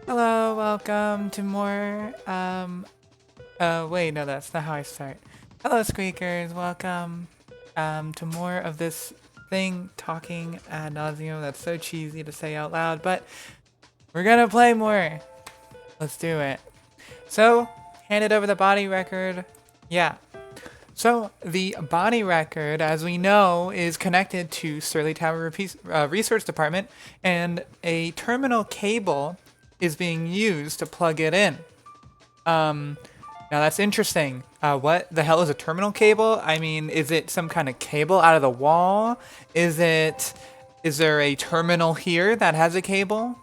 Hello, welcome to more, wait, no, that's not how I start. Hello, squeakers, welcome, to more of this thing talking ad nauseam that's so cheesy to say out loud, but we're gonna play more. Let's do it. So, handed over the body record. Yeah. So, the body record, as we know, is connected to Surly Tower Research Department, and a terminal cable is being used to plug it in. Now that's interesting. What the hell is a terminal cable? I mean, is it some kind of cable out of the wall? Is there a terminal here that has a cable?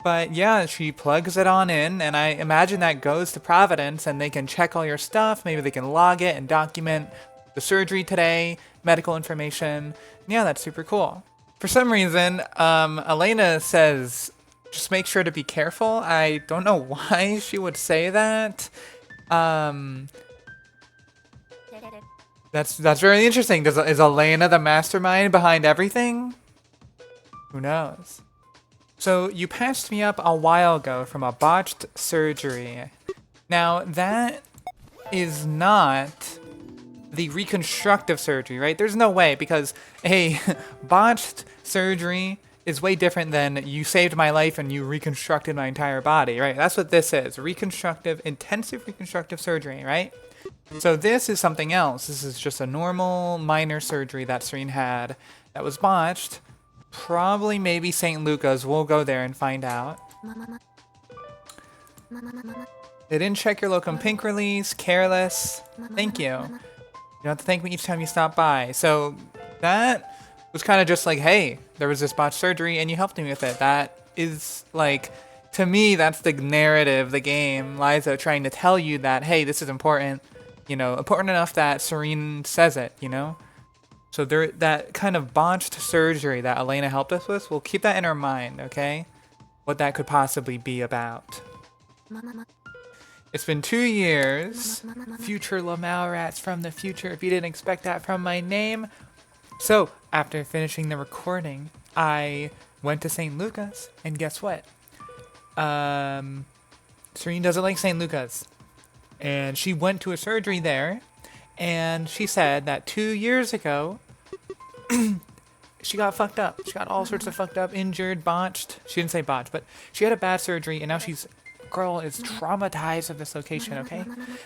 But yeah, she plugs it on in, and I imagine that goes to Providence, and they can check all your stuff. Maybe they can log it and document the surgery today, medical information. Yeah, that's super cool. For some reason, Elena says, just make sure to be careful. I don't know why she would say that. That's very interesting. Is Elena the mastermind behind everything? Who knows? So you patched me up a while ago from a botched surgery. Now that is not the reconstructive surgery, right? There's no way, because a botched surgery is way different than you saved my life and you reconstructed my entire body, right? That's what this is. Intensive reconstructive surgery, right? So this is something else. This is just a normal minor surgery that Serene had that was botched. Probably maybe St. Luca's. We'll go there and find out. They didn't check your locum pink release. Careless. Thank you. You don't have to thank me each time you stop by. So that was kind of just like, hey, there was this botched surgery and you helped me with it. That is like, to me, that's the narrative, the game. Liza trying to tell you that, hey, this is important. You know, important enough that Serene says it, you know? So there, that kind of botched surgery that Elena helped us with, we'll keep that in our mind, okay? What that could possibly be about. It's been 2 years. Future Lamau rats from the future, if you didn't expect that from my name. So, after finishing the recording, I went to St. Luca's, and guess what? Serene doesn't like St. Luca's. And she went to a surgery there, and she said that 2 years ago, she got fucked up. She got all sorts of fucked up, injured, botched. She didn't say botched, but she had a bad surgery, and now girl is traumatized of this location, okay?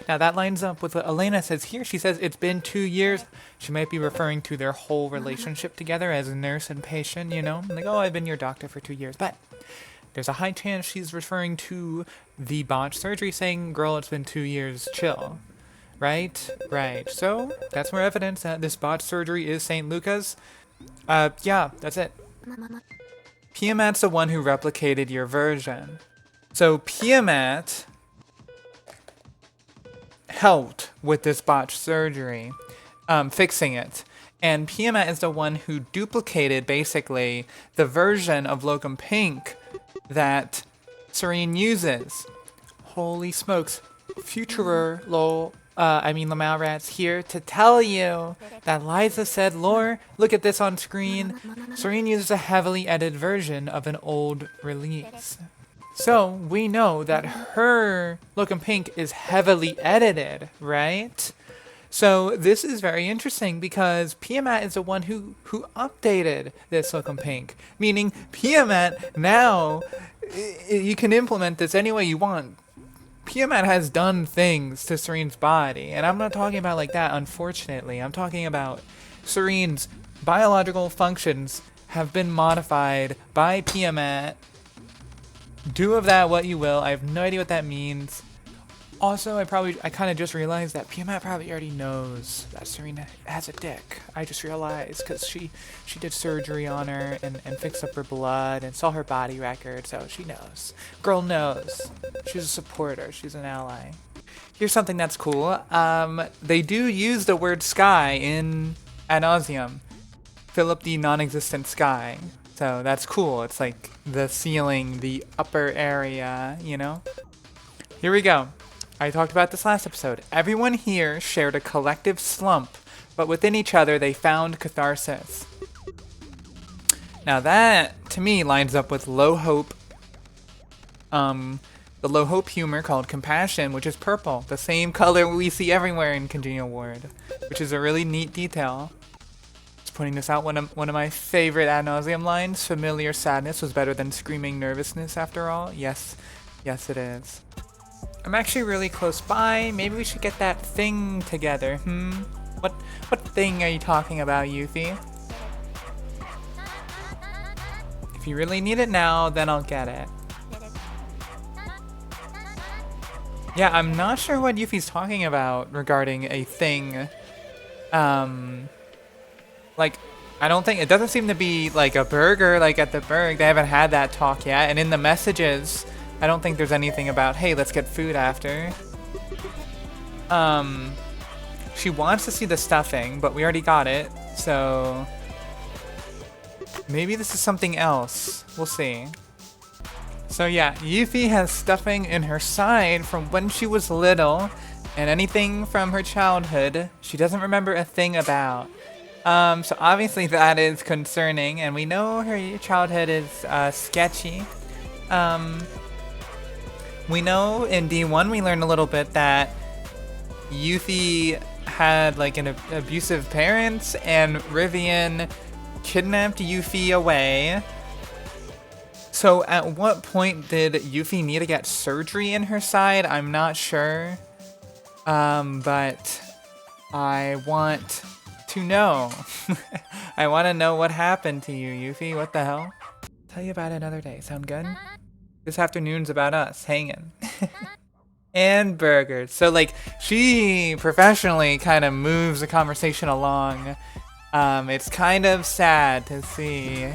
Now that lines up with what Elena says here. She says it's been 2 years. She might be referring to their whole relationship together as a nurse and patient, you know? Like, oh, I've been your doctor for 2 years. But there's a high chance she's referring to the botched surgery, saying, girl, it's been 2 years, chill. Right? Right. So, that's more evidence that this botched surgery is St. Luca's. Yeah, that's it. Piamat's the one who replicated your version. So, Piamat helped with this botched surgery, fixing it. And Piamat is the one who duplicated, basically, the version of Locum Pink that Serene uses. Holy smokes. Futurer, lol. Lamau Rat's here to tell you that Liza said, lore, look at this on screen. Serene uses a heavily edited version of an old release. So, we know that her Locum Pink is heavily edited, right? So, this is very interesting because Piamat is the one who updated this Locum Pink. Meaning, Piamat, now, you can implement this any way you want. Piamat has done things to Serene's body, and I'm not talking about like that, unfortunately. I'm talking about Serene's biological functions have been modified by Piamat. Do of that what you will. I have no idea what that means. Also, I kind of just realized that Piamat probably already knows that Serena has a dick. I just realized because she did surgery on her and fixed up her blood and saw her body record, so she knows. Girl knows. She's a supporter. She's an ally. Here's something that's cool. They do use the word sky in ad nauseam. Fill up the non-existent sky. So that's cool. It's like the ceiling, the upper area, you know? Here we go. I talked about this last episode. Everyone here shared a collective slump, but within each other they found catharsis. Now that, to me, lines up with low hope the low hope humor called Compassion, which is purple, the same color we see everywhere in Congenial Ward, which is a really neat detail. Just pointing this out, one of my favorite ad nauseam lines, familiar sadness was better than screaming nervousness after all. Yes, yes it is. I'm actually really close by, maybe we should get that thing together, What thing are you talking about, Yuffie? If you really need it now, then I'll get it. Yeah, I'm not sure what Yuffie's talking about regarding a thing. Like, I don't think, it doesn't seem to be like a burger like at the Berg. They haven't had that talk yet. And in the messages, I don't think there's anything about, hey, let's get food after. She wants to see the stuffing, but we already got it. So maybe this is something else. We'll see. So yeah, Yuffie has stuffing in her side from when she was little, and anything from her childhood she doesn't remember a thing about. So obviously that is concerning, and we know her childhood is sketchy. We know in D1 we learned a little bit that Yuffie had like an abusive parents, and Rivian kidnapped Yuffie away. So at what point did Yuffie need to get surgery in her side? I'm not sure. But I want to know. I want to know what happened to you, Yuffie. What the hell? Tell you about it another day. Sound good? This afternoon's about us hanging. And burgers. So like she professionally kind of moves the conversation along. It's kind of sad to see.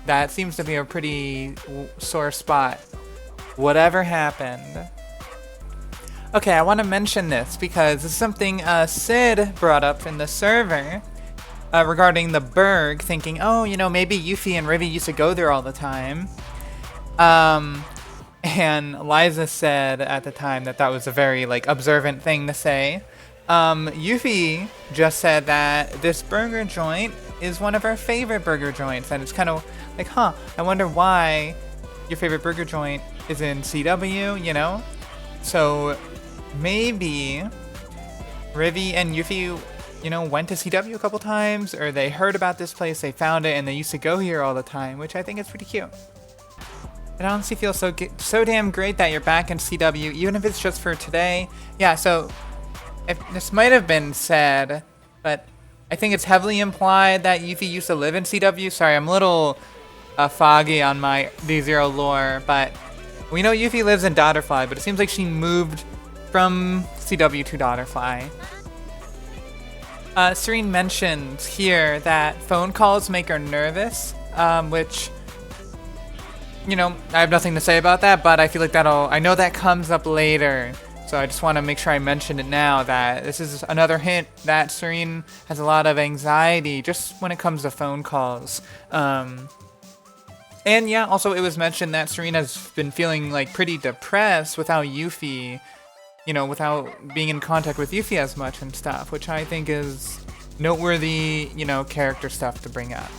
That seems to be a pretty sore spot. Whatever happened. Okay, I want to mention this because this is something Sid brought up in the server regarding the Berg, thinking, oh, you know, maybe Yuffie and Rivy used to go there all the time. And Liza said at the time that that was a very like observant thing to say. Yuffie just said that this burger joint is one of our favorite burger joints, and it's kind of like, huh, I wonder why your favorite burger joint is in CW, you know? So maybe Rivy and Yuffie, you know, went to CW a couple times, or they heard about this place, they found it, and they used to go here all the time, which I think is pretty cute. It honestly feels so damn great that you're back in CW, even if it's just for today. Yeah, so if this might have been said, but I think it's heavily implied that Yuffie used to live in CW. Sorry, I'm a little foggy on my D0 lore, but we know Yuffie lives in Daughterfly, but it seems like she moved from CW to Daughterfly. Serene mentions here that phone calls make her nervous, which, you know, I have nothing to say about that, but I feel like I know that comes up later. So I just want to make sure I mention it now, that this is another hint that Serene has a lot of anxiety just when it comes to phone calls. And yeah, also it was mentioned that Serene has been feeling like pretty depressed without Yuffie, you know, without being in contact with Yuffie as much and stuff, which I think is noteworthy, you know, character stuff to bring up.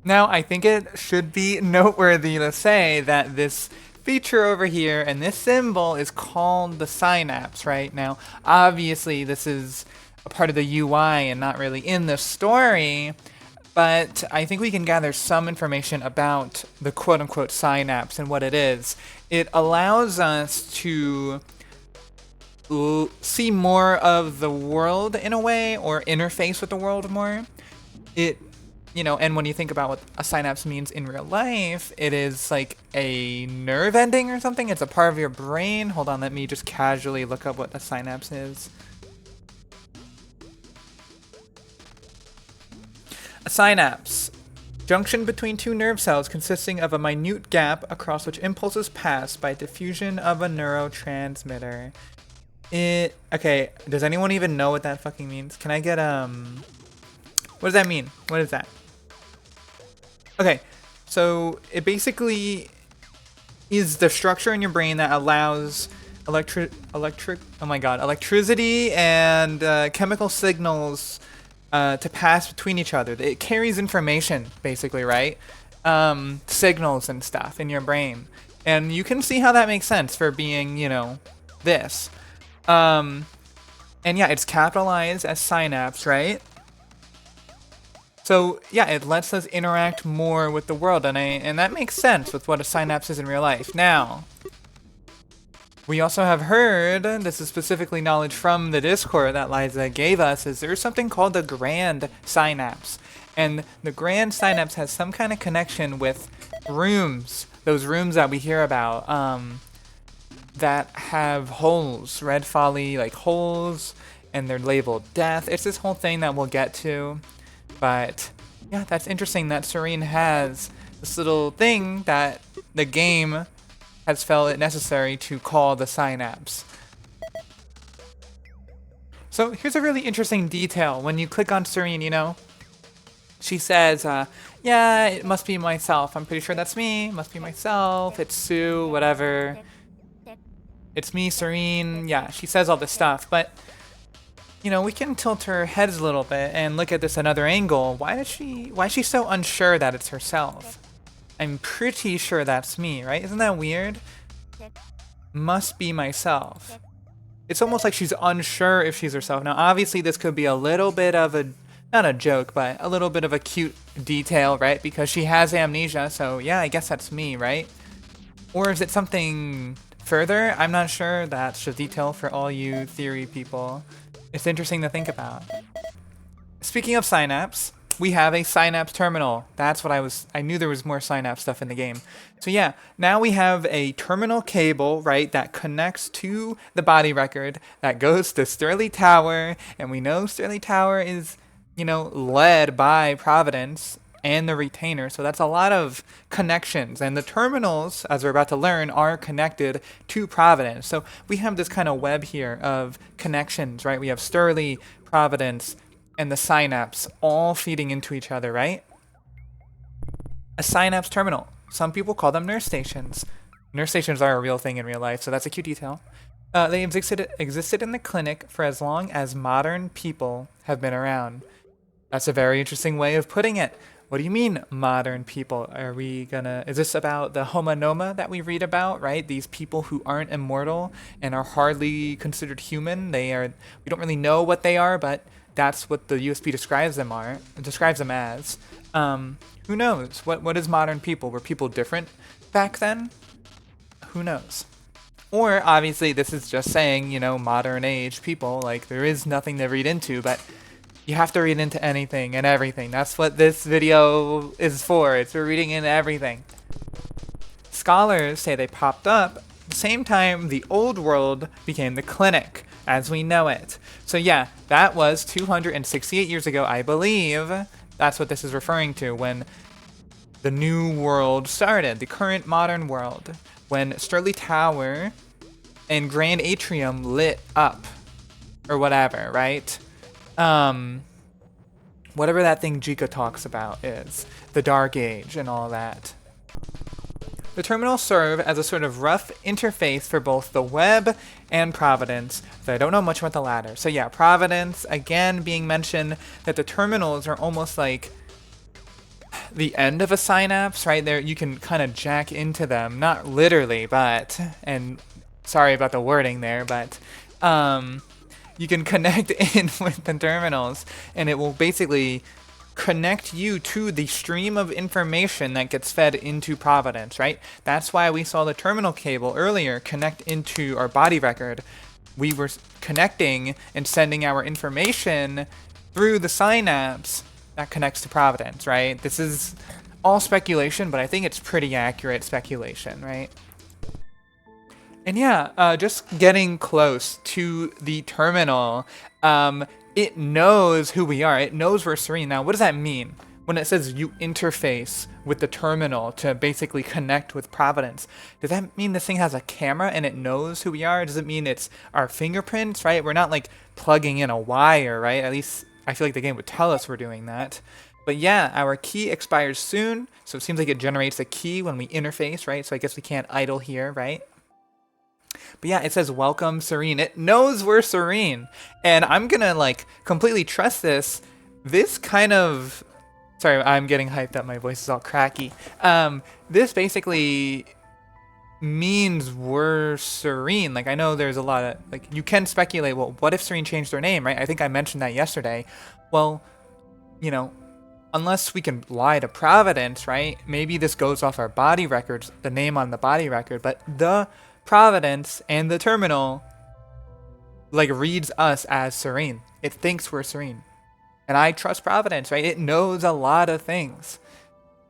Now, I think it should be noteworthy to say that this feature over here and this symbol is called the synapse right now. Obviously, this is a part of the UI and not really in the story, but I think we can gather some information about the quote-unquote synapse and what it is. It allows us to see more of the world in a way, or interface with the world more. You know, and when you think about what a synapse means in real life, it is like a nerve ending or something. It's a part of your brain. Hold on, let me just casually look up what a synapse is. A synapse. Junction between two nerve cells consisting of a minute gap across which impulses pass by diffusion of a neurotransmitter. Okay, does anyone even know what that fucking means? Can I get, what does that mean? What is that? Okay, so it basically is the structure in your brain that allows electricity and chemical signals to pass between each other. It carries information, basically, right? signals and stuff in your brain. And you can see how that makes sense for being, you know, this. And yeah, it's capitalized as synapse, right? So yeah, it lets us interact more with the world, and that makes sense with what a synapse is in real life. Now, we also have heard, this is specifically knowledge from the Discord that Liza gave us, is there's something called the grand synapse. And the grand synapse has some kind of connection with rooms, those rooms that we hear about, that have holes, red folly, like holes, and they're labeled death. It's this whole thing that we'll get to. But yeah, that's interesting that Serene has this little thing that the game has felt it necessary to call the synapse. So here's a really interesting detail. When you click on Serene, you know, she says, yeah, it must be myself. I'm pretty sure that's me. It must be myself. It's Sue, whatever. It's me, Serene. Yeah, she says all this stuff, but you know, we can tilt her heads a little bit and look at this another angle. Why is she so unsure that it's herself? I'm pretty sure that's me, right? Isn't that weird? Must be myself. It's almost like she's unsure if she's herself. Now, obviously, this could be a little bit of a, not a joke, but a little bit of a cute detail, right? Because she has amnesia, so yeah, I guess that's me, right? Or is it something further? I'm not sure. That's a detail for all you theory people. It's interesting to think about. Speaking of synapse, we have a synapse terminal. That's what I knew there was more synapse stuff in the game. So yeah, now we have a terminal cable, right, that connects to the body record that goes to Sterling Tower, and we know Sterling Tower is, you know, led by Providence and the retainer, so that's a lot of connections, and the terminals, as we're about to learn, are connected to Providence. So we have this kind of web here of connections, right? We have Sterling, Providence, and the synapse all feeding into each other, right? A synapse terminal. Some people call them nurse stations. Nurse stations are a real thing in real life, so that's a cute detail. They existed in the clinic for as long as modern people have been around. That's a very interesting way of putting it. What do you mean, modern people? Is this about the Homo Noma that we read about, right? These people who aren't immortal and are hardly considered human. We don't really know what they are, but that's what the USB describes them as. Who knows? What is modern people? Were people different back then? Who knows? Or, obviously, this is just saying, you know, modern age people, like, there is nothing to read into, but you have to read into anything and everything. That's what this video is for. It's for reading into everything. Scholars say they popped up at the same time the old world became the clinic as we know it. So yeah, that was 268 years ago, I believe. That's what this is referring to when the new world started, the current modern world. When Sterling Tower and Grand Atrium lit up, or whatever, right? Whatever that thing Jika talks about is, the Dark Age and all that. The terminals serve as a sort of rough interface for both the web and Providence, so I don't know much about the latter. So yeah, Providence, again being mentioned, that the terminals are almost like the end of a synapse, right? There, you can kind of jack into them, not literally, but, and sorry about the wording there, but, you can connect in with the terminals, and it will basically connect you to the stream of information that gets fed into Providence, right? That's why we saw the terminal cable earlier connect into our body record. We were connecting and sending our information through the synapse that connects to Providence, right? This is all speculation, but I think it's pretty accurate speculation, right? And yeah, just getting close to the terminal, it knows who we are. It knows we're Serene. Now, what does that mean? When it says you interface with the terminal to basically connect with Providence, does that mean this thing has a camera and it knows who we are? Does it mean it's our fingerprints, right? We're not like plugging in a wire, right? At least I feel like the game would tell us we're doing that. But yeah, our key expires soon, so it seems like it generates a key when we interface, right? So I guess we can't idle here, right? But yeah, it says welcome Serene. It knows we're Serene. And I'm gonna like completely trust this. This kind of Sorry, I'm getting hyped up. My voice is all cracky. This basically means we're serene. Like, I know there's a lot of, like, you can speculate, well, what if Serene changed their name, right? I think I mentioned that yesterday. Well, you know, unless we can lie to Providence, right? Maybe this goes off our body records, the name on the body record, but the Providence and the terminal, like, reads us as Serene. It thinks we're Serene. And I trust Providence, right? It knows a lot of things.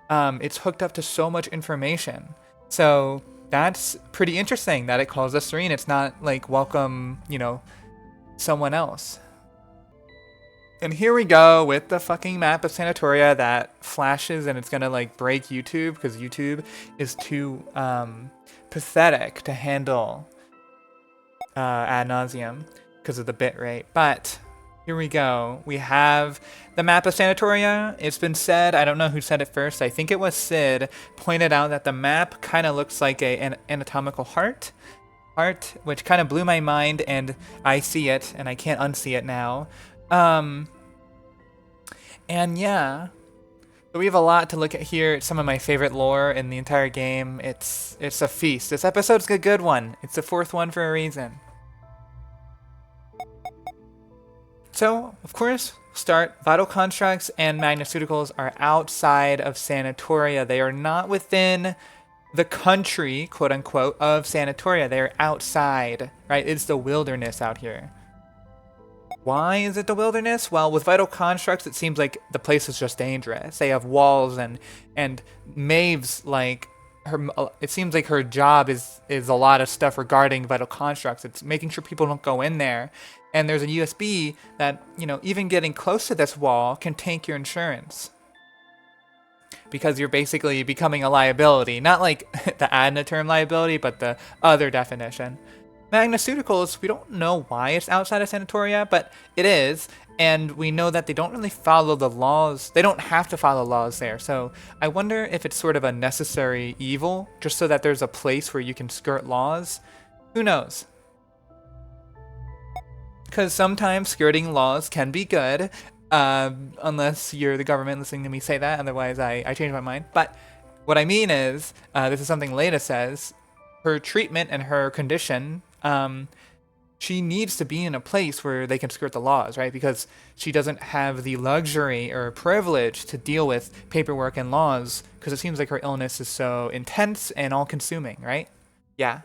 It's hooked up to so much information. So that's pretty interesting that it calls us Serene. It's not like welcome, someone else. And here we go with the fucking map of Sanatoria that flashes, and it's gonna like break YouTube because YouTube is too pathetic to handle ad nauseam because of the bit rate. But here we go. We have the map of Sanatoria. It's been said, I don't know who said it first, I think it was Sid, pointed out that the map kind of looks like an anatomical heart, which kind of blew my mind, and I see it, and I can't unsee it now. And yeah, so we have a lot to look at here. It's some of my favorite lore in the entire game. It's a feast. This episode's a good one. It's the 4th one for a reason. So, of course, start. Vital constructs and magnaceuticals are outside of Sanatoria. They are not within the country, quote unquote, of Sanatoria. They're outside, right? It's the wilderness out here. Why is it the wilderness? Well, with vital constructs, it seems like the place is just dangerous. They have walls, and Maeve's like her. It seems like her job is a lot of stuff regarding vital constructs. It's making sure people don't go in there. And there's a USB that, even getting close to this wall can tank your insurance, because you're basically becoming a liability. Not like the adna term liability, but the other definition. Magnaceuticals, we don't know why it's outside of Sanatoria, but it is, and we know that they don't really follow the laws. They don't have to follow laws there, so I wonder if it's sort of a necessary evil, just so that there's a place where you can skirt laws. Who knows? Because sometimes skirting laws can be good, unless you're the government listening to me say that, otherwise I change my mind. But what I mean is, this is something Leda says, her treatment and her condition, she needs to be in a place where they can skirt the laws, right? Because she doesn't have the luxury or privilege to deal with paperwork and laws, because it seems like her illness is so intense and all-consuming, right? Yeah.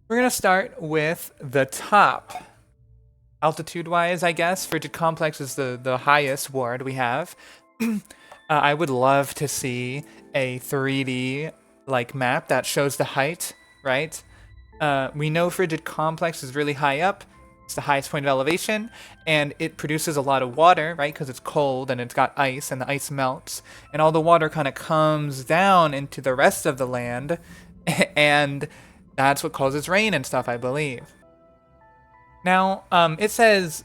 We're going to start with the top. Altitude-wise, I guess, Frigid Complex is the highest ward we have. I would love to see a 3D like map that shows the height, right? We know Frigid Complex is really high up. It's the highest point of elevation, and it produces a lot of water, right? Because it's cold and it's got ice, and the ice melts, and all the water kind of comes down into the rest of the land, and that's what causes rain and stuff, I believe. Now, it says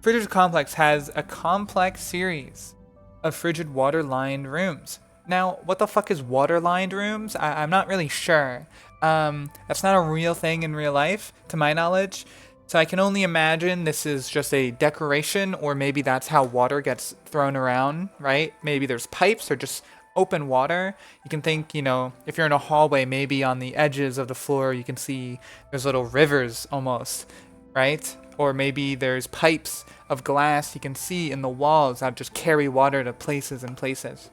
Frigid Complex has a complex series of frigid water-lined rooms. Now, what the fuck is water-lined rooms? I'm not really sure. That's not a real thing in real life, to my knowledge. So I can only imagine this is just a decoration, or maybe that's how water gets thrown around, right? Maybe there's pipes or just open water. You can think, if you're in a hallway, maybe on the edges of the floor, you can see there's little rivers almost, right? Or maybe there's pipes of glass you can see in the walls that just carry water to places and places.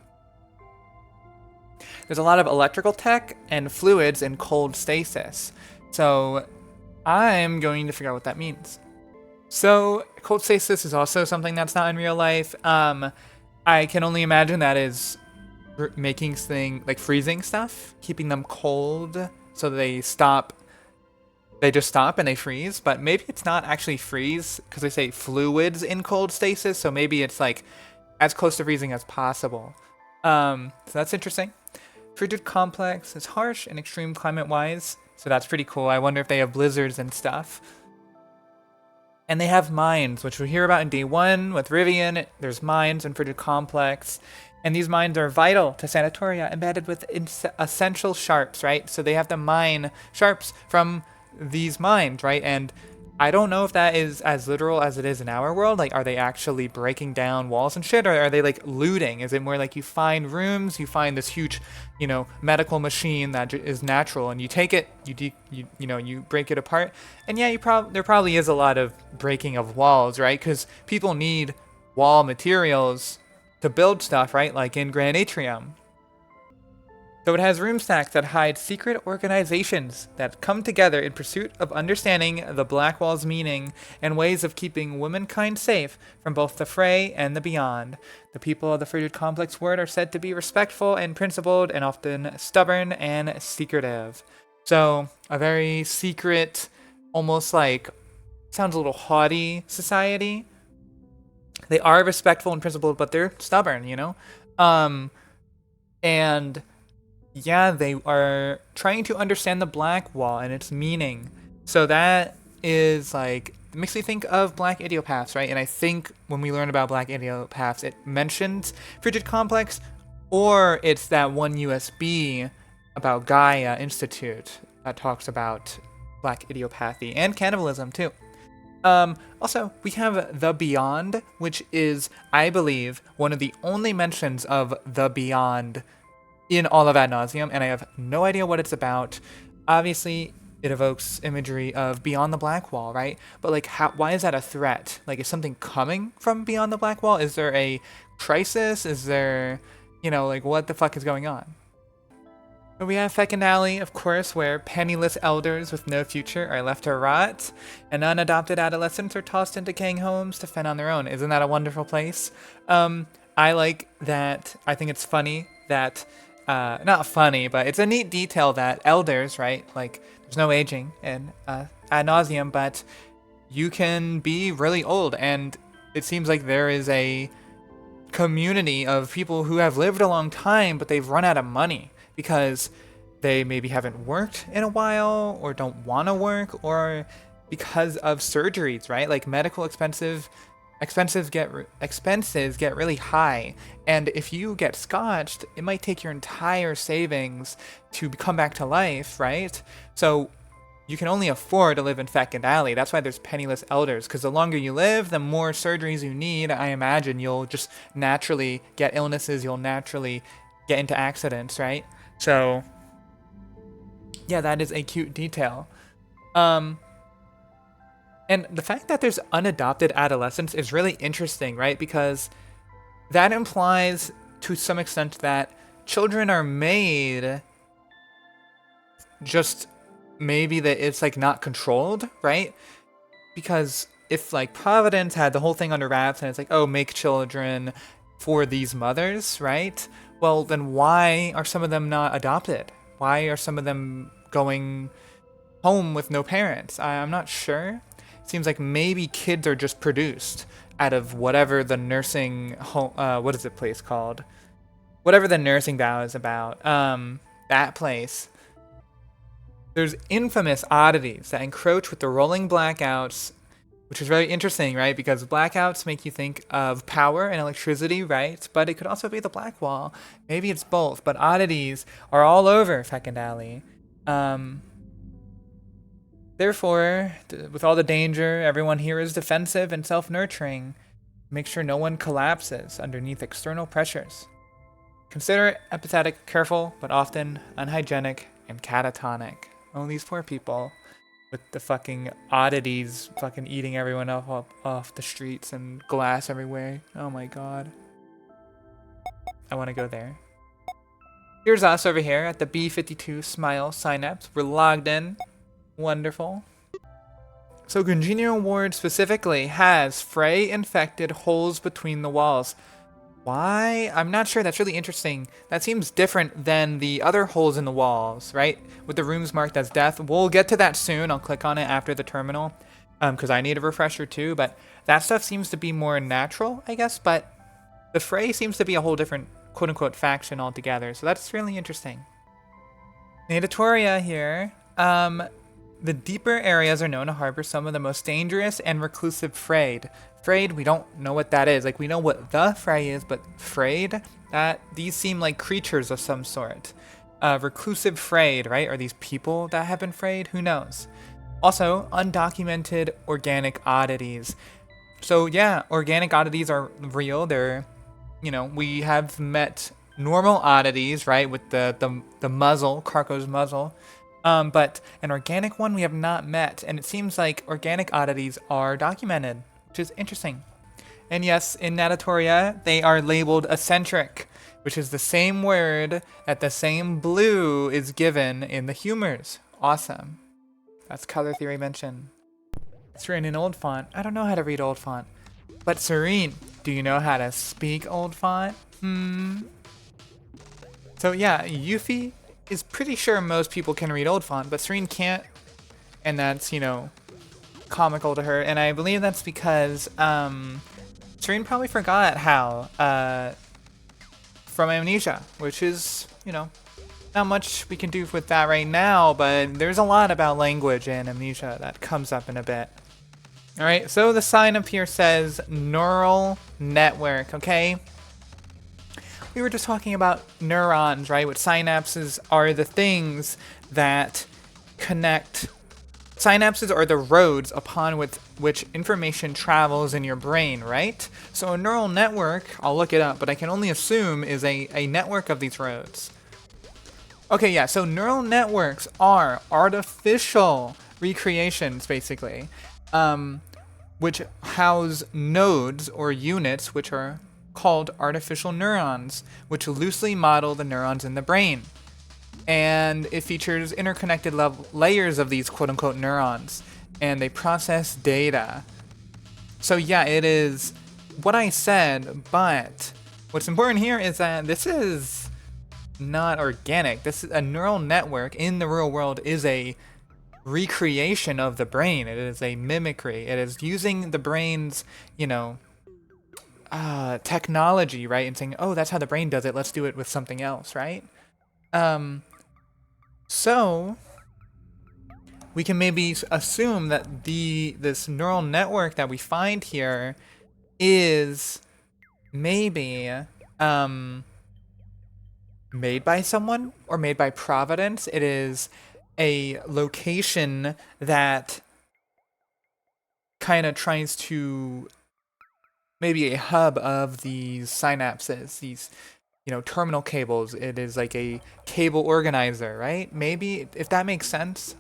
There's a lot of electrical tech and fluids in cold stasis. So I'm going to figure out what that means. So cold stasis is also something that's not in real life. I can only imagine that is making things like freezing stuff, keeping them cold so they stop. They just stop and they freeze, but maybe it's not actually freeze because they say fluids in cold stasis, so maybe it's like as close to freezing as possible. So that's interesting. Frigid Complex is harsh and extreme climate-wise, so that's pretty cool. I wonder if they have blizzards and stuff. And they have mines, which we hear about in day 1 with Rivian. There's mines in Frigid Complex. And these mines are vital to Sanatoria, embedded with essential sharps, right? So they have to mine sharps from these mines, right? And I don't know if that is as literal as it is in our world. Like, are they actually breaking down walls and shit, or are they like looting? Is it more like you find rooms, you find this huge, medical machine that is natural, and you take it, you break it apart, and yeah, there probably is a lot of breaking of walls, right? Because people need wall materials to build stuff, right? Like in Grand Atrium. So it has room stacks that hide secret organizations that come together in pursuit of understanding the Black Wall's meaning and ways of keeping womankind safe from both the fray and the beyond. The people of the Frigid Complex Ward are said to be respectful and principled and often stubborn and secretive. So a very secret, almost like, sounds a little haughty society. They are respectful and principled, but they're stubborn, And yeah, they are trying to understand the Black Wall and its meaning. So that is like, it makes me think of Black Idiopaths, right? And I think when we learn about Black Idiopaths, it mentions Frigid Complex, or it's that one USB about Gaia Institute that talks about Black Idiopathy and cannibalism too. Also, we have The Beyond, which is, I believe, one of the only mentions of the Beyond in all of Ad Nauseam, and I have no idea what it's about. Obviously, it evokes imagery of beyond the Black Wall, right? But like, why is that a threat? Like, is something coming from beyond the Black Wall? Is there a crisis? Is there, like, what the fuck is going on? So we have Fecund Alley, of course, where penniless elders with no future are left to rot, and unadopted adolescents are tossed into decaying homes to fend on their own. Isn't that a wonderful place? I like that. I think it's funny that, not funny, but it's a neat detail that elders, right? Like, there's no aging in Ad Nauseam, but you can be really old, and it seems like there is a community of people who have lived a long time, but they've run out of money because they maybe haven't worked in a while or don't want to work, or because of surgeries, right? Like, medical expenses get really high, and if you get scotched, it might take your entire savings to come back to life, right? So you can only afford to live in Fecund Alley. That's why there's penniless elders, because the longer you live, the more surgeries you need. I imagine you'll just naturally get illnesses, you'll naturally get into accidents, right? So yeah, that is a cute detail. And the fact that there's unadopted adolescents is really interesting, right? Because that implies to some extent that children are made just maybe that it's like not controlled, right? Because if like Providence had the whole thing under wraps and it's like, oh, make children for these mothers, right? Well, then why are some of them not adopted? Why are some of them going home with no parents? I'm not sure. It seems like maybe kids are just produced out of whatever the nursing home, what is the place called? Whatever the nursing vow is about, that place. There's infamous oddities that encroach with the rolling blackouts, which is very interesting, right? Because blackouts make you think of power and electricity, right? But it could also be the Black Wall. Maybe it's both, but oddities are all over Fecund Alley. Therefore, with all the danger, everyone here is defensive and self-nurturing. Make sure no one collapses underneath external pressures. Consider empathetic, careful, but often unhygienic and catatonic. Oh, these poor people with the fucking oddities fucking eating everyone up off the streets and glass everywhere. Oh my god. I want to go there. Here's us over here at the B52 Smile Synapse. We're logged in. Wonderful. So Congenial Ward specifically has fray-infected holes between the walls. Why? I'm not sure. That's really interesting. That seems different than the other holes in the walls, right? With the rooms marked as death. We'll get to that soon. I'll click on it after the terminal, because I need a refresher too. But that stuff seems to be more natural, I guess. But the fray seems to be a whole different quote-unquote faction altogether. So that's really interesting. Nadatoria here. The deeper areas are known to harbor some of the most dangerous and reclusive frayed. Frayed, we don't know what that is. Like, we know what the fray is, but frayed? These seem like creatures of some sort. Reclusive frayed, right? Are these people that have been frayed? Who knows? Also, undocumented organic oddities. So yeah, organic oddities are real. They're, we have met normal oddities, right, with the muzzle, Carco's muzzle. But an organic one we have not met, and it seems like organic oddities are documented, which is interesting. And yes, in Natatoria, they are labeled eccentric, which is the same word that the same blue is given in the humors. Awesome. That's color theory mention. It's written in old font. I don't know how to read old font. But Serene, do you know how to speak old font? So yeah, Yuffie is pretty sure most people can read old font, but Serene can't. And that's, comical to her. And I believe that's because Serene probably forgot how from Amnesia, which is, not much we can do with that right now, but there's a lot about language in Amnesia that comes up in a bit. Alright, so the sign up here says neural network, okay? We were just talking about neurons, right? What synapses are the things that connect. Synapses are the roads upon which information travels in your brain, right? So a neural network, I'll look it up, but I can only assume is a network of these roads. Okay, yeah, so neural networks are artificial recreations, basically, which house nodes or units, which are called artificial neurons, which loosely model the neurons in the brain. And it features interconnected layers of these quote-unquote neurons, and they process data. So yeah, it is what I said, but what's important here is that this is not organic. This is a neural network in the real world is a recreation of the brain. It is a mimicry. It is using the brain's, technology, right? And saying, oh, that's how the brain does it. Let's do it with something else, right? So we can maybe assume that this neural network that we find here is maybe made by someone or made by Providence. It is a location that kind of tries to maybe a hub of these synapses, these terminal cables. It is like a cable organizer, right? Maybe, if that makes sense.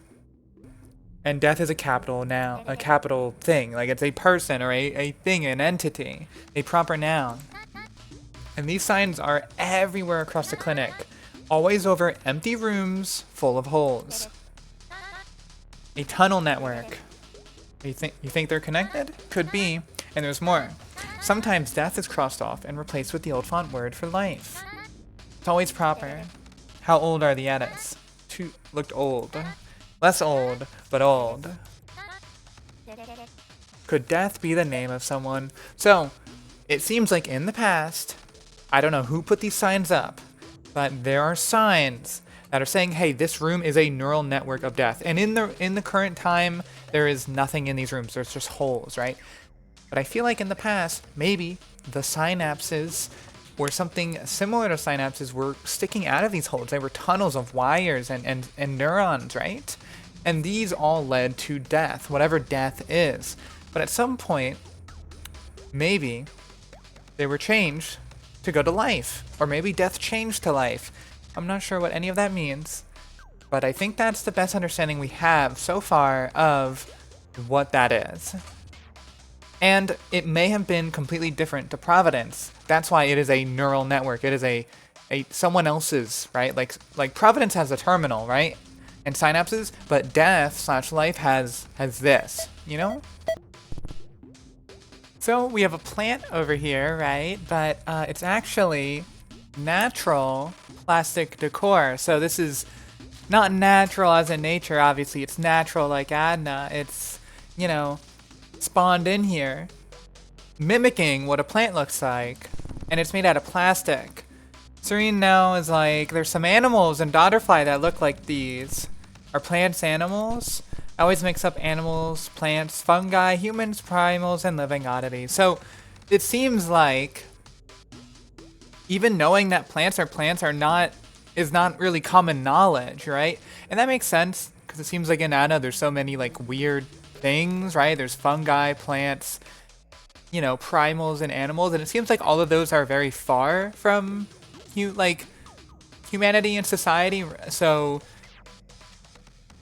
And death is a capital noun, a capital thing. Like it's a person or a thing, an entity, a proper noun. And these signs are everywhere across the clinic, always over empty rooms full of holes. A tunnel network. You think they're connected? Could be. And there's more. Sometimes death is crossed off and replaced with the old font word for life. It's always proper. How old are the edits? Looked old. Less old, but old. Could death be the name of someone? So, it seems like in the past, I don't know who put these signs up, but there are signs that are saying, hey, this room is a neural network of death. And in the current time, there is nothing in these rooms. There's just holes, right? But I feel like in the past, maybe the synapses or something similar to synapses were sticking out of these holes. They were tunnels of wires and neurons, right? And these all led to death, whatever death is. But at some point, maybe they were changed to go to life. Or maybe death changed to life. I'm not sure what any of that means. But I think that's the best understanding we have so far of what that is. And it may have been completely different to Providence. That's why it is a neural network. It is a someone else's, right? Like Providence has a terminal, right? And synapses, but death/life has this, So we have a plant over here, right? But it's actually natural plastic decor. So this is not natural as in nature, obviously. It's natural like Adna. It's, spawned in here, mimicking what a plant looks like, and it's made out of plastic. Serene now is like, there's some animals in Daughterfly that look like these. Are plants animals? I always mix up animals, plants, fungi, humans, primals, and living oddities. So it seems like even knowing that plants are not really common knowledge, right? And that makes sense. Because it seems like in Adna there's so many like weird things, right? There's fungi, plants, you know, primals and animals, and it seems like all of those are very far from like humanity and society. So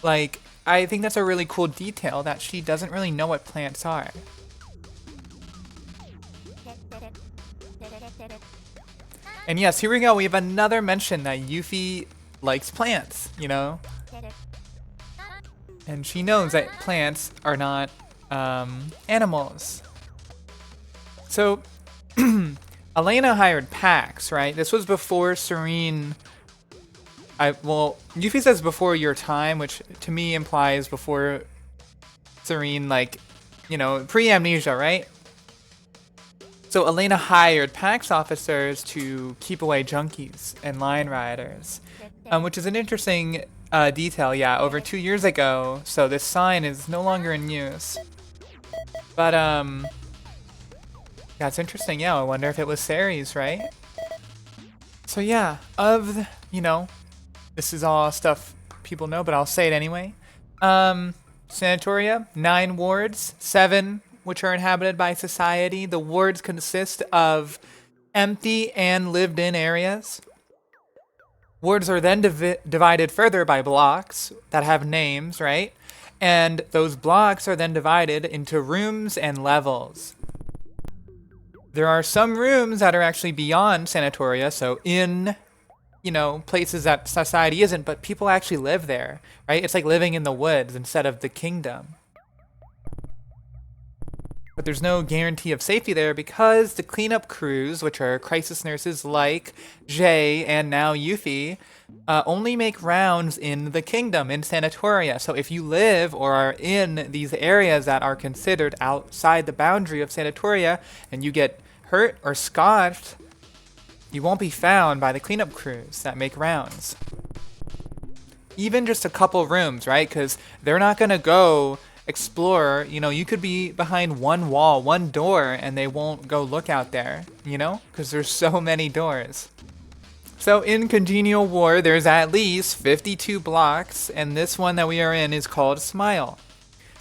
like I think that's a really cool detail that she doesn't really know what plants are. And yes, here we go. We have another mention that Yuffie likes plants, you know? And she knows that plants are not animals. So, Elena hired Pax, right? This was before Serene... well, Yuffie says before your time, which to me implies before Serene, like, you know, pre-amnesia, right? So Elena hired Pax officers to keep away junkies and line riders, which is an interesting detail. Yeah, over 2 years ago, so this sign is no longer in use. But yeah, it's interesting. Yeah, I wonder if it was Ceres, right? So yeah, you know, this is all stuff people know, but I'll say it anyway. Sanatoria, 9 wards, 7 which are inhabited by society. The wards consist of empty and lived-in areas. Wards are then divided further by blocks that have names, right? And those blocks are then divided into rooms and levels. There are some rooms that are actually beyond Sanatoria, so in, you know, places that society isn't, but people actually live there, right? It's like living in the woods instead of the kingdom. But there's no guarantee of safety there because the cleanup crews, which are crisis nurses like Jay and now Yuffie, only make rounds in the kingdom, in Sanatoria. So if you live or are in these areas that are considered outside the boundary of Sanatoria and you get hurt or scotched, you won't be found by the cleanup crews that make rounds. Even just a couple rooms, right? Because they're not going to go explore, you know, you could be behind one wall, one door, and they won't go look out there, you know, because there's so many doors. So in Congenial War, there's at least 52 blocks, and this one that we are in is called Smile.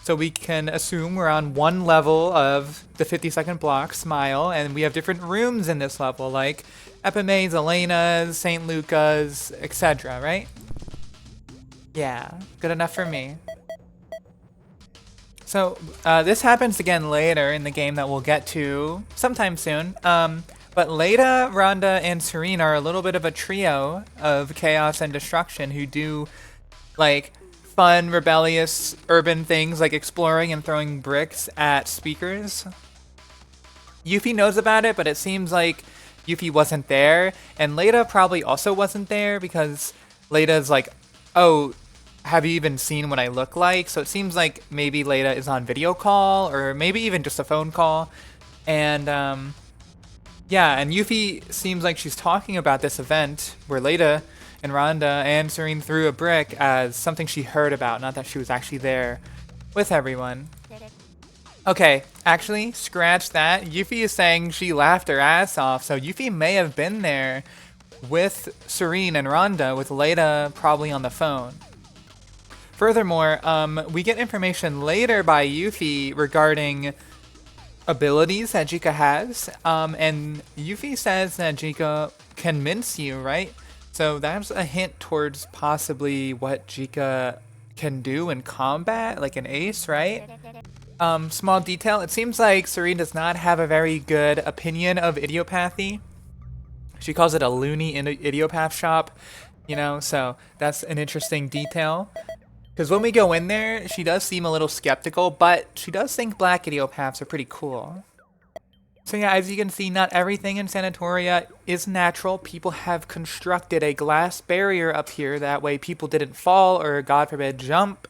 So we can assume we're on one level of the 52nd block, Smile, and we have different rooms in this level, like Epime's, Elena's, St. Luca's, etc., right? Yeah, good enough for me. So this happens again later in the game that we'll get to sometime soon. But Leda, Rhonda, and Serene are a little bit of a trio of chaos and destruction who do like fun, rebellious, urban things like exploring and throwing bricks at speakers. Yuffie knows about it, but it seems like Yuffie wasn't there, and Leda probably also wasn't there because Leda's like, oh, have you even seen what I look like? So it seems like maybe Leda is on video call or maybe even just a phone call. And yeah, and Yuffie seems like she's talking about this event where Leda and Rhonda and Serene threw a brick as something she heard about, not that she was actually there with everyone. Okay, actually, scratch that. Yuffie is saying she laughed her ass off, so Yuffie may have been there with Serene and Rhonda, with Leda probably on the phone. Furthermore, we get information later by Yuffie regarding abilities that Jika has, and Yuffie says that Jika can mince you, right? So that's a hint towards possibly what Jika can do in combat, like an ace, right? Small detail, it seems like Serene does not have a very good opinion of idiopathy. She calls it a loony idiopath shop, you know, so that's an interesting detail. Because when we go in there, she does seem a little skeptical, but she does think black idiopaths are pretty cool. So yeah, as you can see, not everything in Sanatoria is natural. People have constructed a glass barrier up here, that way people didn't fall or, God forbid, jump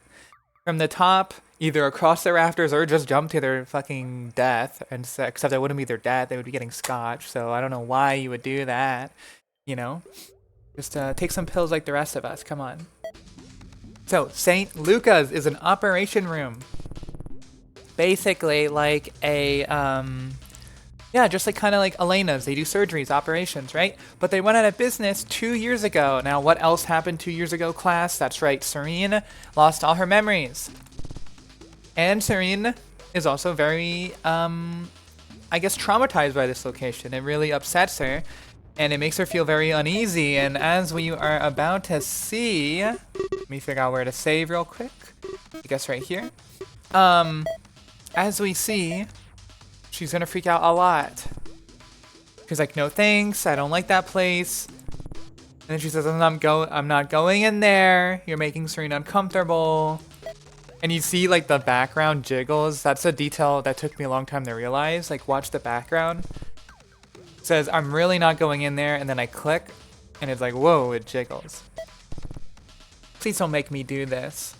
from the top, either across the rafters or just jump to their fucking death. And so, except that wouldn't be their death, they would be getting scotched, so I don't know why you would do that, you know? Just take some pills like the rest of us, come on. So, St. Luca's is an operation room. Basically like a, Yeah, just like kind of like Elena's. They do surgeries, operations, right? But they went out of business 2 years ago. Now, what else happened 2 years ago, class? That's right, Serene lost all her memories. And Serene is also very, I guess, traumatized by this location. It really upsets her, and it makes her feel very uneasy. And as we are about to see, let me figure out where to save real quick. I guess right here. As we see, she's gonna freak out a lot. She's like, no thanks, I don't like that place. And then she says, I'm not going in there. You're making Serene uncomfortable. And you see like the background jiggles. That's a detail that took me a long time to realize. Like, watch the background. It says, I'm really not going in there. And then I click and it's like, whoa, it jiggles. Please don't make me do this.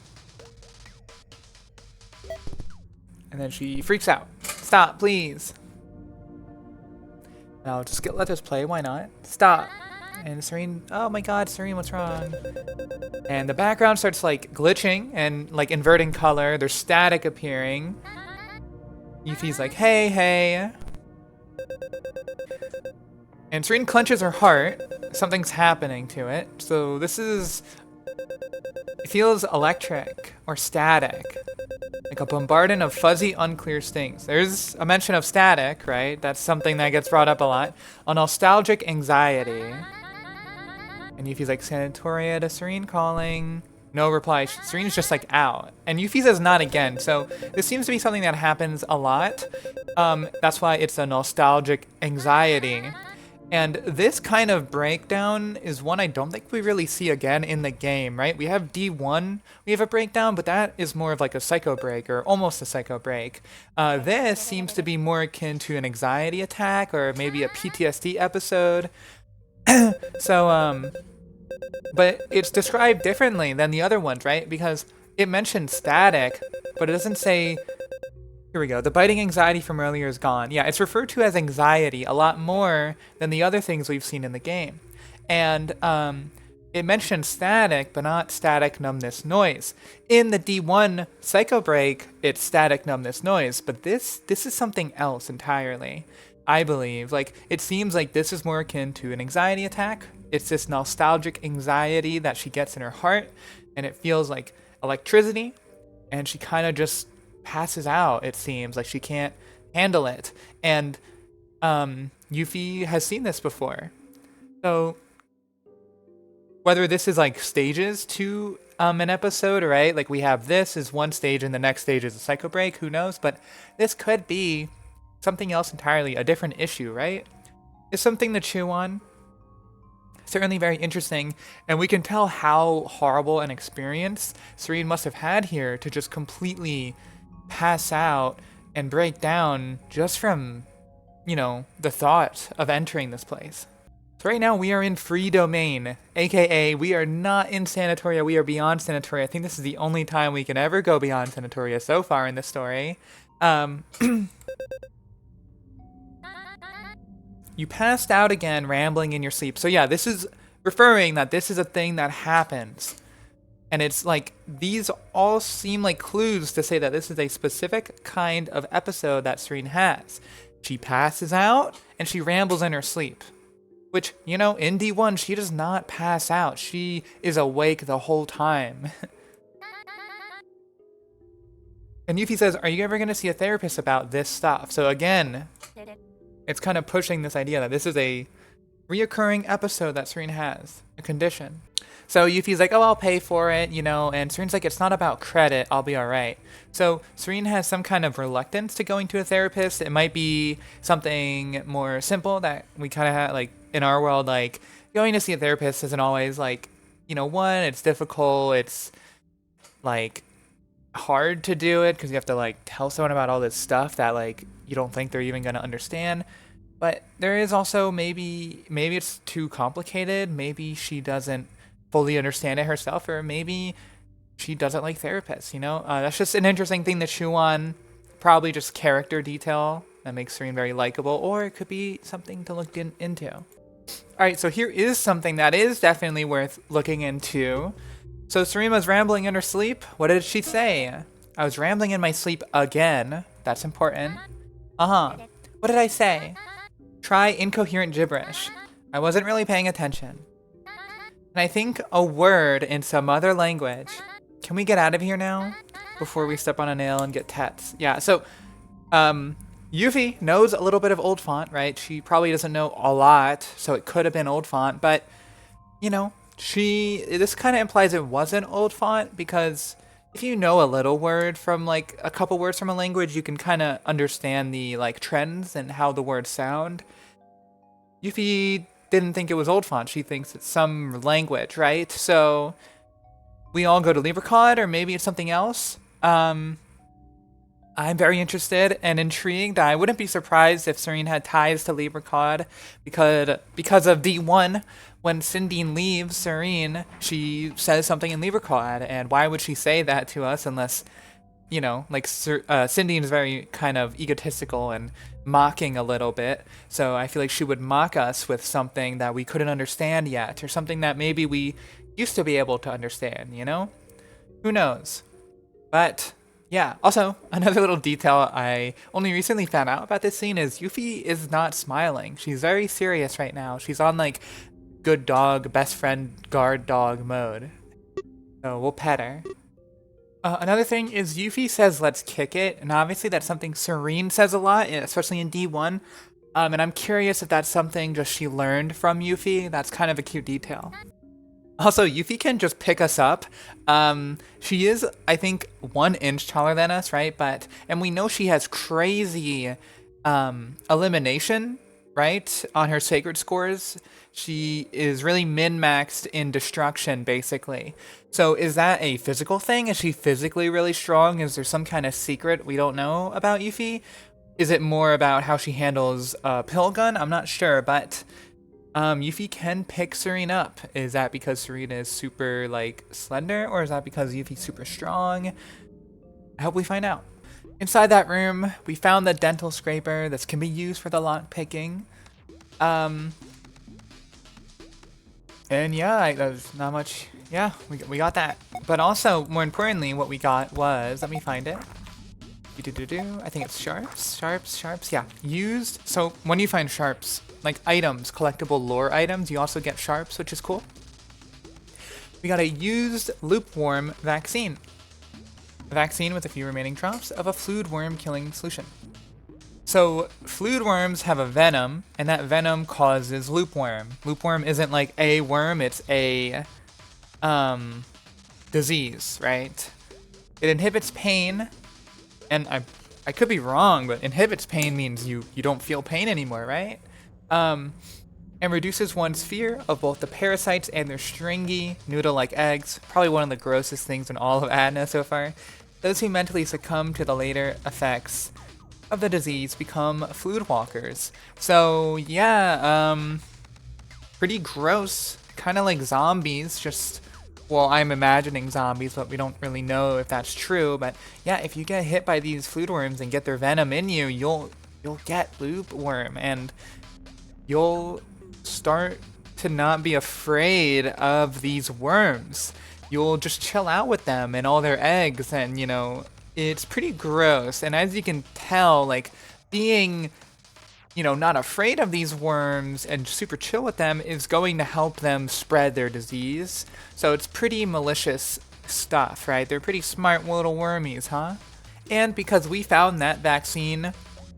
And then she freaks out. Stop, please. Now just let this play, why not? Stop. And Serene, oh my god, Serene, what's wrong? And the background starts like glitching and like inverting color. There's static appearing. Yuffie's like, hey, hey. And Serene clenches her heart. Something's happening to it. So this is, it feels electric or static. Like a bombardment of fuzzy, unclear stings. There's a mention of static, right? That's something that gets brought up a lot. A nostalgic anxiety. And Yuffie's like, Sanatoria to Serene calling. No reply. Serene's just like out. And Yuffie says not again. So this seems to be something that happens a lot. That's why it's a nostalgic anxiety. And this kind of breakdown is one I don't think we really see again in the game, right? We have D1, we have a breakdown, but that is more of like a psycho break or almost a psycho break. This seems to be more akin to an anxiety attack or maybe a PTSD episode. So, but it's described differently than the other ones, right? Because it mentions static, but it doesn't say. Here we go. The biting anxiety from earlier is gone. Yeah, it's referred to as anxiety a lot more than the other things we've seen in the game. And it mentions static, but not static numbness noise. In the D1 Psycho Break, it's static numbness noise, but this is something else entirely, I believe. Like, it seems like this is more akin to an anxiety attack. It's this nostalgic anxiety that she gets in her heart, and it feels like electricity, and she kind of just passes out, it seems like she can't handle it. And Yuffie has seen this before. So whether this is like stages to an episode, right? Like we have this is one stage and the next stage is a psycho break, who knows? But this could be something else entirely, a different issue, right? It's something to chew on. Certainly very interesting, and we can tell how horrible an experience Serene must have had here to just completely pass out and break down just from, you know, the thought of entering this place. So right now we are in free domain, aka we are not in Sanatoria, we are beyond Sanatoria. I think this is the only time we can ever go beyond Sanatoria so far in this story. You passed out again, rambling in your sleep. So yeah, this is referring that this is a thing that happens. And it's like, these all seem like clues to say that this is a specific kind of episode that Serene has. She passes out and she rambles in her sleep. Which, you know, in D1, she does not pass out. She is awake the whole time. And Yuffie says, are you ever going to see a therapist about this stuff? So again, it's kind of pushing this idea that this is a reoccurring episode that Serene has, a condition. So Yuffie's like, oh, I'll pay for it, you know, and Serene's like, it's not about credit, I'll be all right. So Serene has some kind of reluctance to going to a therapist. It might be something more simple that we kind of have, like, in our world, like, going to see a therapist isn't always, like, you know, one, it's difficult, it's, like, hard to do it because you have to, like, tell someone about all this stuff that, like, you don't think they're even going to understand. But there is also maybe it's too complicated, maybe she doesn't fully understand it herself, or maybe she doesn't like therapists, you know? That's just an interesting thing to chew on. Probably just character detail that makes Serene very likable, or it could be something to look into. Alright, so here is something that is definitely worth looking into. So Serene was rambling in her sleep. What did she say? I was rambling in my sleep again. That's important. What did I say? Try incoherent gibberish. I wasn't really paying attention. And I think a word in some other language. Can we get out of here now? Before we step on a nail and get tats. Yeah, so, Yuffie knows a little bit of Old Font, right? She probably doesn't know a lot, so it could have been Old Font, but, you know, this kind of implies it wasn't Old Font, because if you know a little word from, like, a couple words from a language, you can kind of understand the, like, trends and how the words sound. Yuffie didn't think it was Old Font. She thinks it's some language, right? So we all go to LibreCod, or maybe it's something else. I'm very interested and intrigued. I wouldn't be surprised if Serene had ties to LibreCod because of D1. When Sindine leaves Serene, she says something in LibreCod, and why would she say that to us unless, you know, like Sindine is very kind of egotistical and mocking a little bit, so I feel like she would mock us with something that we couldn't understand yet, or something that maybe we used to be able to understand, you know? Who knows? But yeah, also, another little detail I only recently found out about this scene is Yuffie is not smiling. She's very serious right now. She's on, like, good dog, best friend, guard dog mode. So we'll pet her. Another thing is Yuffie says, let's kick it, and obviously that's something Serene says a lot, especially in D1. And I'm curious if that's something just she learned from Yuffie. That's kind of a cute detail. Also, Yuffie can just pick us up. She is, I think, 1 inch taller than us, right? And we know she has crazy elimination, right? On her sacred scores. She is really min-maxed in destruction, basically. So is that a physical thing? Is she physically really strong? Is there some kind of secret we don't know about Yuffie? Is it more about how she handles a pill gun? I'm not sure, but Yuffie can pick Serene up. Is that because Serene is super, like, slender? Or is that because Yuffie's super strong? I hope we find out. Inside that room, we found the dental scraper. This can be used for the lock picking. And yeah, there's not much. Yeah, we got that. But also, more importantly, what we got was, let me find it. I think it's sharps. Yeah, used. So when you find sharps, like items, collectible lore items, you also get sharps, which is cool. We got a used loopworm vaccine. A vaccine with a few remaining drops of a fluid worm killing solution. So fluid worms have a venom, and that venom causes loopworm. Loopworm isn't like a worm, it's a disease, right? It inhibits pain, and I could be wrong, but inhibits pain means you don't feel pain anymore, right? And reduces one's fear of both the parasites and their stringy, noodle-like eggs. Probably one of the grossest things in all of Adna so far. Those who mentally succumb to the later effects of the disease become fluid walkers. So yeah, pretty gross, kind of like zombies, just, well, I'm imagining zombies, but we don't really know if that's true. But yeah, if you get hit by these fluid worms and get their venom in you, you'll get loopworm, and you'll start to not be afraid of these worms. You'll just chill out with them and all their eggs, and you know, it's pretty gross. And as you can tell, like, being, you know, not afraid of these worms and super chill with them is going to help them spread their disease. So it's pretty malicious stuff, right? They're pretty smart little wormies, huh? And because we found that vaccine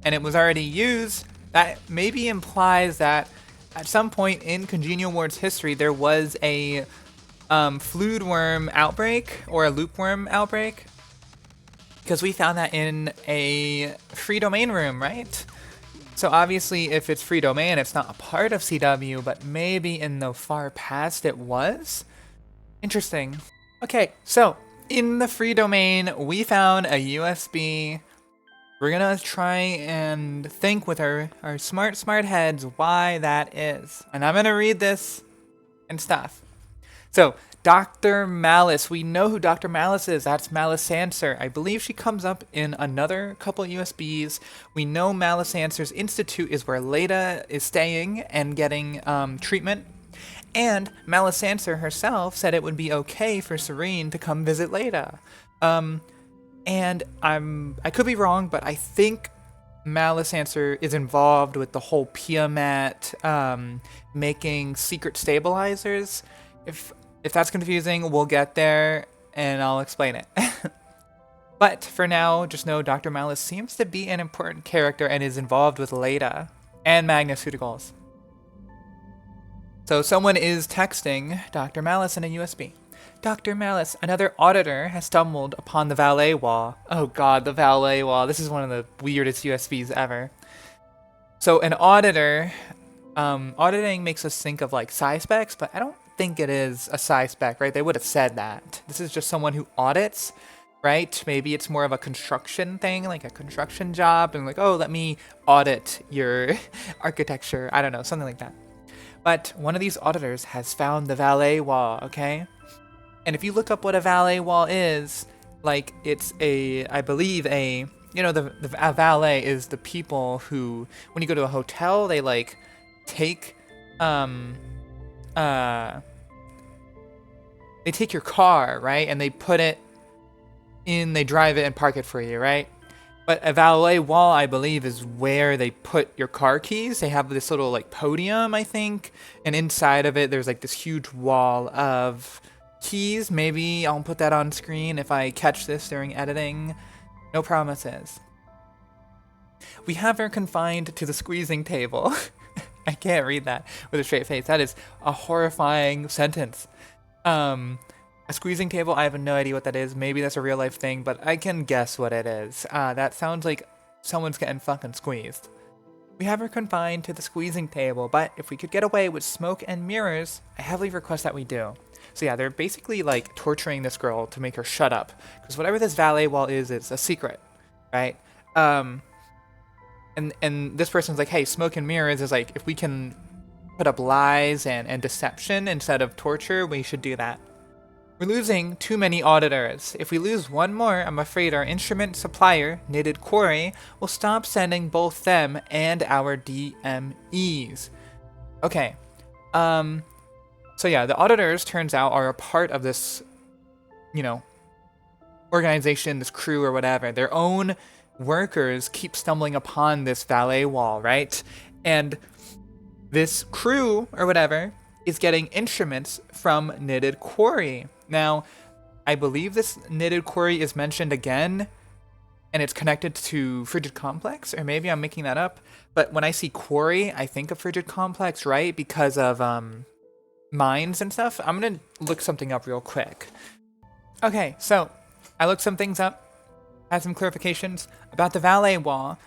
and it was already used, that maybe implies that at some point in Congenial Ward's history, there was a fluid worm outbreak or a loopworm outbreak. Because we found that in a free domain room, right? So obviously, if it's free domain, it's not a part of CW, but maybe in the far past it was? Interesting. Okay, so in the free domain, we found a USB. We're gonna try and think with our smart heads why that is. And I'm gonna read this and stuff. So, Dr. Malice. We know who Dr. Malice is. That's Malice Sanser. I believe she comes up in another couple USBs. We know Malice Sanser's Institute is where Leda is staying and getting treatment. And Malice Sanser herself said it would be okay for Serene to come visit Leda. And I could be wrong, but I think Malice Answer is involved with the whole Piamat making secret stabilizers. If that's confusing, we'll get there and I'll explain it. But for now, just know Dr. Malice seems to be an important character and is involved with Leda and Magnaceuticals. So someone is texting Dr. Malice in a USB. Dr. Malice, another auditor has stumbled upon the valet wall. Oh god, the valet wall. This is one of the weirdest USBs ever. So an auditor, auditing makes us think of like sci-specs, but I don't think it is a sci-spec, right? They would have said that. This is just someone who audits, right? Maybe it's more of a construction thing, like a construction job, and like, oh, let me audit your architecture. I don't know, something like that. But one of these auditors has found the valet wall, okay? And if you look up what a valet wall is, like it's I believe the valet is the people who, when you go to a hotel, they like take, they take your car, right? And they put it in, they drive it and park it for you, right? But a valet wall, I believe, is where they put your car keys. They have this little like podium, I think. And inside of it, there's like this huge wall of keys. Maybe I'll put that on screen if I catch this during editing. No promises. We have her confined to the squeezing table. I can't read that with a straight face. That is a horrifying sentence. A squeezing table, I have no idea what that is. Maybe that's a real life thing, but I can guess what it is. That sounds like someone's getting fucking squeezed. We have her confined to the squeezing table, but if we could get away with smoke and mirrors, I heavily request that we do. So yeah, they're basically like torturing this girl to make her shut up. Because whatever this valet wall is, it's a secret, right? And this person's like, hey, smoke and mirrors is like, if we can put up lies and deception instead of torture, we should do that. We're losing too many auditors. If we lose one more, I'm afraid our instrument supplier, Knitted Quarry, will stop sending both them and our DMEs. Okay. So yeah, the auditors, turns out, are a part of this, organization, this crew or whatever. Their own workers keep stumbling upon this valet wall, right? And this crew or whatever is getting instruments from Knitted Quarry. Now, I believe this Knitted Quarry is mentioned again, and it's connected to Frigid Complex, or maybe I'm making that up. But when I see Quarry, I think of Frigid Complex, right? Because of mines and stuff. I'm gonna look something up real quick. Okay, so I looked some things up, had some clarifications about the valet wall.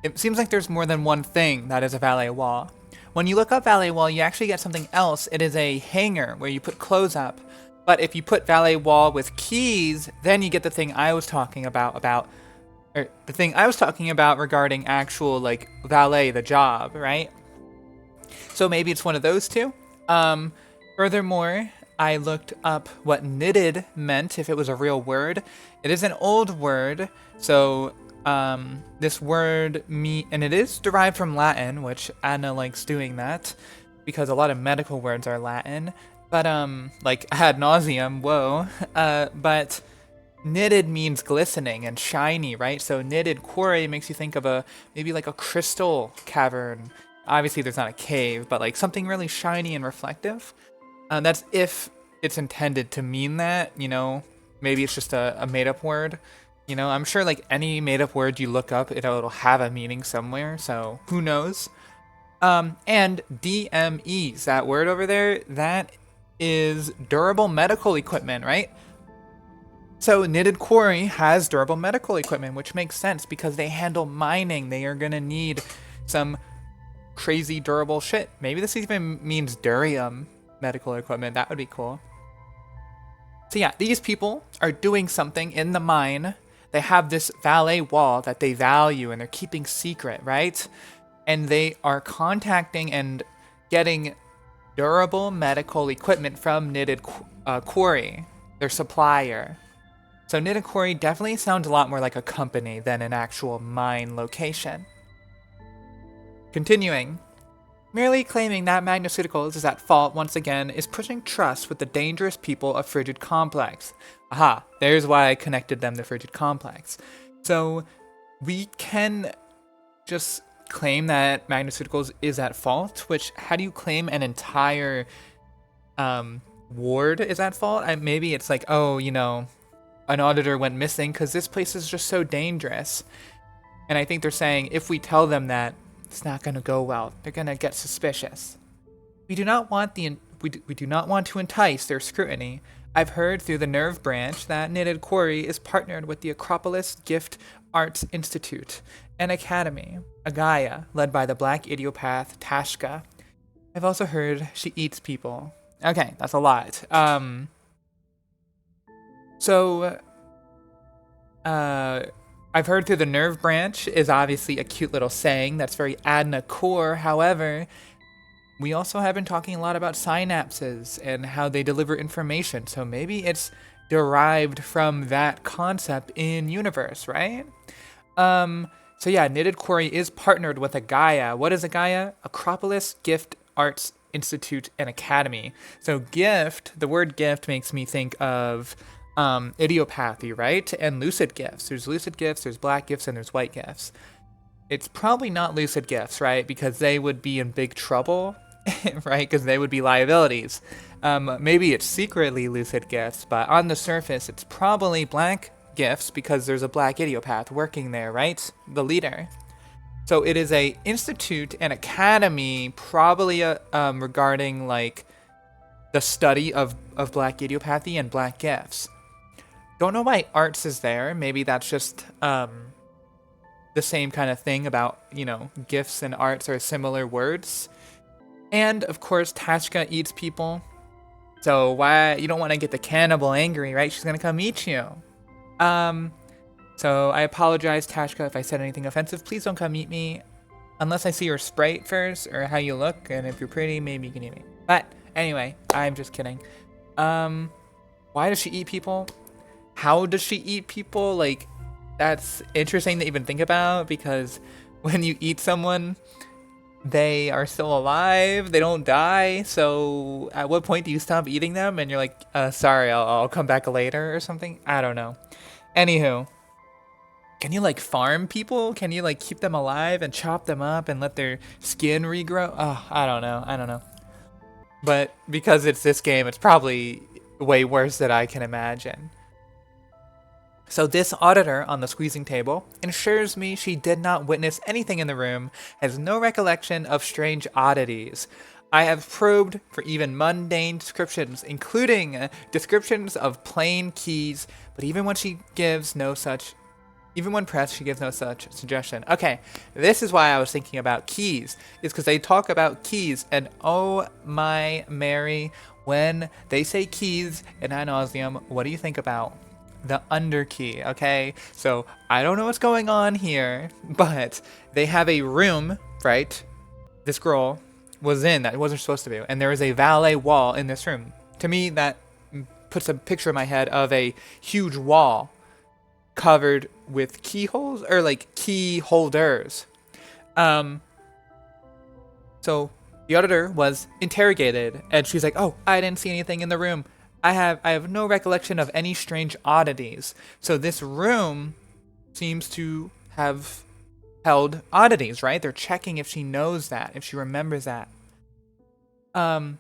It seems like there's more than one thing that is a valet wall. When you look up valet wall, you actually get something else. It is a hanger where you put clothes up. But if you put valet wall with keys, then you get the thing I was talking about regarding actual like valet, the job, right? So maybe it's one of those two. Furthermore, I looked up what knitted meant, if it was a real word. It is an old word, so this word and it is derived from Latin, which Adna likes doing that because a lot of medical words are Latin. But like ad nauseam, whoa. But knitted means glistening and shiny, right? So Knitted Quarry makes you think of maybe like a crystal cavern. Obviously there's not a cave, but like something really shiny and reflective. That's if it's intended to mean that, maybe it's just a made-up word. I'm sure like any made-up word you look up, it'll have a meaning somewhere, so who knows? And DMEs, that word over there, that is durable medical equipment, right? So Knitted Quarry has durable medical equipment, which makes sense because they handle mining. They are gonna need some crazy durable shit. Maybe this even means durium medical equipment. That would be cool. So yeah, these people are doing something in the mine. They have this valet wall that they value and they're keeping secret, right? And they are contacting and getting durable medical equipment from Knitted Quarry, their supplier. So Knitted Quarry definitely sounds a lot more like a company than an actual mine location. Continuing. Merely claiming that Magnaceuticals is at fault once again is pushing trust with the dangerous people of Frigid Complex. Aha, there's why I connected them to Frigid Complex. So, we can just claim that Magnaceuticals is at fault, which how do you claim an entire ward is at fault? Maybe it's like, oh, an auditor went missing because this place is just so dangerous. And I think they're saying if we tell them that, it's not going to go well. They're going to get suspicious. We do not want to entice their scrutiny. I've heard through the Nerve branch that Knitted Quarry is partnered with the Acropolis Gift Arts Institute, an academy, a Gaia led by the black idiopath Tashka. I've also heard she eats people. Okay, that's a lot. I've heard through the Nerve branch is obviously a cute little saying that's very Adna core. However, we also have been talking a lot about synapses and how they deliver information. So maybe it's derived from that concept in universe, right? So yeah, Knitted Quarry is partnered with a Gaia. What is a Gaia? Acropolis Gift Arts Institute and Academy. So gift, the word gift makes me think of idiopathy, right? And lucid gifts. There's lucid gifts, there's black gifts, and there's white gifts. It's probably not lucid gifts, right? Because they would be in big trouble, right? Because they would be liabilities. Maybe it's secretly lucid gifts, but on the surface, it's probably black gifts because there's a black idiopath working there, right? The leader. So it is a institute and academy, probably regarding like the study of black idiopathy and black gifts. Don't know why arts is there. Maybe that's just the same kind of thing about, gifts and arts are similar words. And of course, Tashka eats people. So why you don't want to get the cannibal angry, right? She's gonna come eat you. So I apologize, Tashka, if I said anything offensive. Please don't come eat me. Unless I see your sprite first, or how you look, and if you're pretty, maybe you can eat me. But anyway, I'm just kidding. Why does she eat people? How does she eat people? Like, that's interesting to even think about, because when you eat someone, they are still alive, they don't die, so at what point do you stop eating them and you're like, sorry, I'll come back later or something? I don't know. Anywho, can you like farm people? Can you like keep them alive and chop them up and let their skin regrow? Oh, I don't know. But because it's this game, it's probably way worse than I can imagine. So this auditor on the squeezing table ensures me she did not witness anything in the room, has no recollection of strange oddities. I have probed for even mundane descriptions, including descriptions of plain keys, but even when pressed, she gives no such suggestion. Okay, this is why I was thinking about keys, is because they talk about keys, and oh my Mary, when they say keys in ad nauseam, what do you think about? The under key, okay? So I don't know what's going on here, but they have a room, right? This girl was in that it wasn't supposed to be, and there is a valet wall in this room. To me, that puts a picture in my head of a huge wall covered with keyholes, or like key holders. So the auditor was interrogated, and she's like, "Oh, I didn't see anything in the room. I have no recollection of any strange oddities." So this room seems to have held oddities, right? They're checking if she knows that, if she remembers that. I've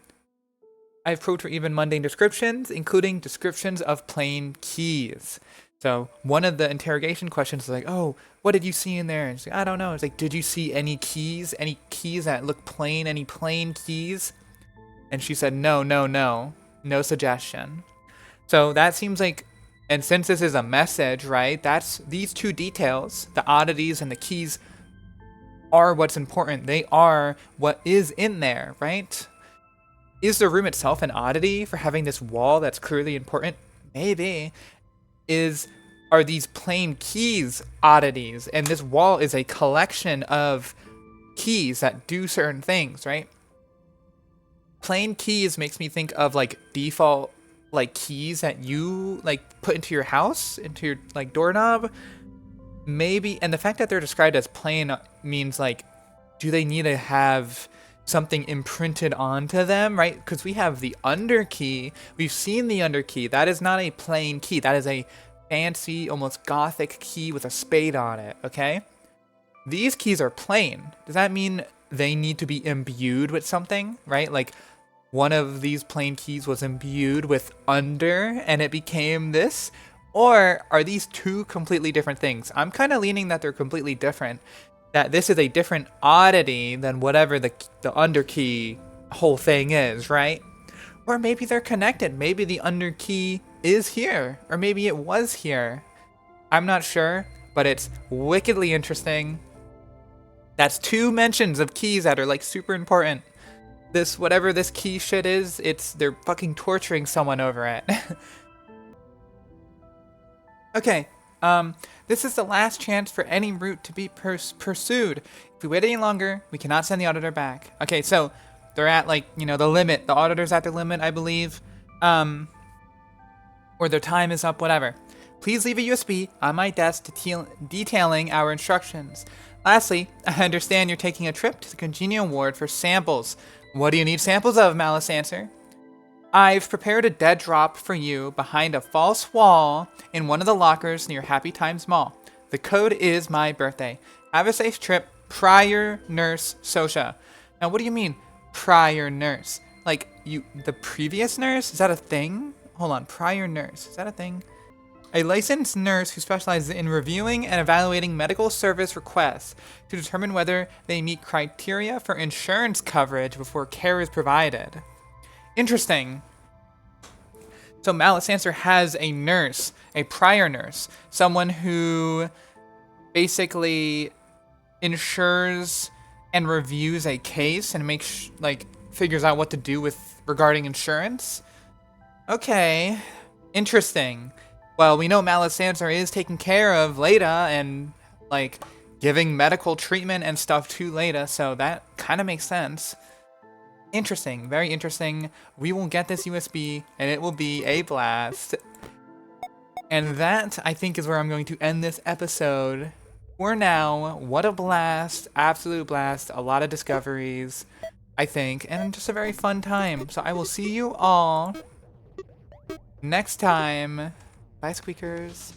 probed for even mundane descriptions, including descriptions of plain keys. So one of the interrogation questions is like, "Oh, what did you see in there?" And she's like, "I don't know." It's like, "Did you see any keys that look plain, any plain keys?" And she said, no suggestion. So that seems like, and since this is a message, right, that's these two details, the oddities and the keys, are what's important. They are what is in there, right? Is the room itself an oddity for having this wall that's clearly important? Maybe. Are these plain keys oddities? And this wall is a collection of keys that do certain things, right? Plain keys makes me think of like default like keys that you like put into your house, into your like doorknob. Maybe, and the fact that they're described as plain means like, do they need to have something imprinted onto them, right? Because we have the under key. We've seen the under key. That is not a plain key. That is a fancy, almost gothic key with a spade on it, okay? These keys are plain. Does that mean they need to be imbued with something, right? Like one of these plain keys was imbued with under and it became this? Or are these two completely different things? I'm kind of leaning that they're completely different. That this is a different oddity than whatever the under key whole thing is, right? Or maybe they're connected. Maybe the under key is here, or maybe it was here. I'm not sure, but it's wickedly interesting. That's 2 mentions of keys that are like super important. This, whatever this key shit is, they're fucking torturing someone over it. Okay, this is the last chance for any route to be pursued. If we wait any longer, we cannot send the auditor back. Okay, so they're at like, you know, the limit. The auditor's at the limit, I believe. Or their time is up, whatever. Please leave a USB on my desk detailing our instructions. Lastly, I understand you're taking a trip to the congenial ward for samples. What do you need samples of, Malice answer? I've prepared a dead drop for you behind a false wall in one of the lockers near Happy Times Mall. The code is my birthday. Have a safe trip, prior nurse Sosha. Now, what do you mean, prior nurse? Like, the previous nurse? Is that a thing? Hold on, prior nurse. Is that a thing? A licensed nurse who specializes in reviewing and evaluating medical service requests to determine whether they meet criteria for insurance coverage before care is provided. Interesting. So Malice Answer has a nurse, a prior nurse, someone who basically insures and reviews a case and makes figures out what to do with regarding insurance. Okay, interesting. Well, we know Malice Answer is taking care of Leda and giving medical treatment and stuff to Leda, so that kind of makes sense. Interesting, very interesting. We will get this USB and it will be a blast. And that, I think, is where I'm going to end this episode. For now, what a blast, absolute blast, a lot of discoveries, I think, and just a very fun time. So I will see you all next time. Bye, squeakers.